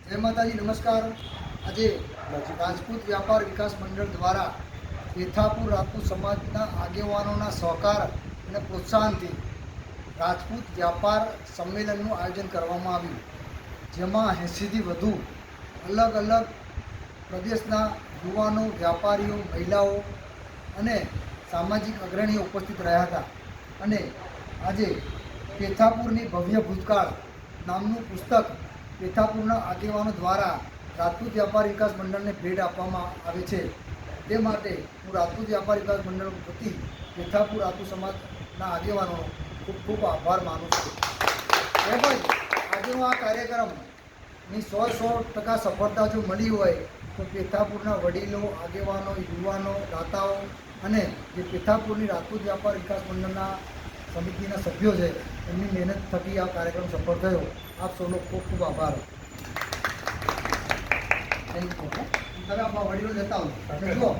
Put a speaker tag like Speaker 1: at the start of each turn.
Speaker 1: જય માતાજી, નમસ્કાર। આજે રાજપૂત વ્યાપાર વિકાસ મંડળ દ્વારા પેથાપુર રાજપૂત સમાજના આગેવાનોના સહકાર અને પ્રોત્સાહનથી રાજપૂત વ્યાપાર સંમેલનનું આયોજન કરવામાં આવ્યું, જેમાં 80થી વધુ અલગ અલગ પ્રદેશના યુવાનો, વ્યાપારીઓ, મહિલાઓ અને સામાજિક અગ્રણીઓ ઉપસ્થિત રહ્યા હતા। અને આજે પેથાપુરની ભવ્ય ભૂતકાળ નામનું પુસ્તક પેથાપુરના આગેવાનો દ્વારા રાજપૂત વ્યાપાર વિકાસ મંડળને ભેટ આપવામાં આવે છે। તે માટે હું રાજપૂત વ્યાપાર વિકાસ મંડળ વતી પેથાપુર રાજપૂત સમાજના આગેવાનોનો ખૂબ ખૂબ આભાર માનું છું। તેમજ આજનો આ કાર્યક્રમની 100% સફળતા જો મળી હોય તો પેથાપુરના વડીલો, આગેવાનો, યુવાનો, દાતાઓ અને જે પેથાપુરની રાજપૂત વ્યાપાર વિકાસ મંડળના સમિતિના સભ્યો છે, એમની મહેનત થકી આ કાર્યક્રમ સફળ થયો। આપ સૌનો ખૂબ ખૂબ આભાર। Thank you. તમે આપણા વડીલો જતા હો જુઓ।